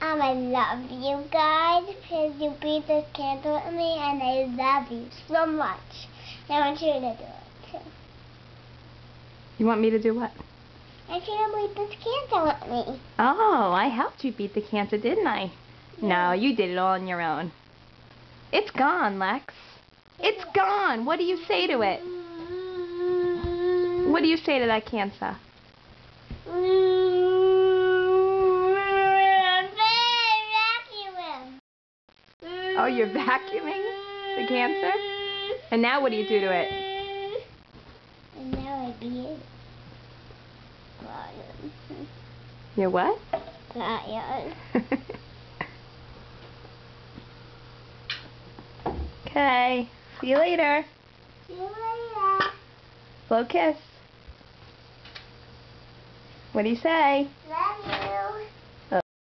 I love you guys because you beat this cancer with me, and I love you so much. I want you to do it too. You want me to do what? I want you to beat this cancer with me. Oh, I helped you beat the cancer, didn't I? Yeah. No, you did it all on your own. It's gone, Lex. It's gone. What do you say to it? What do you say to that cancer? Oh, you're vacuuming the cancer? And now what do you do to it? And now I beat it. You're what? Lion. Okay. See you later. See you later. Slow kiss. What do you say? Bye.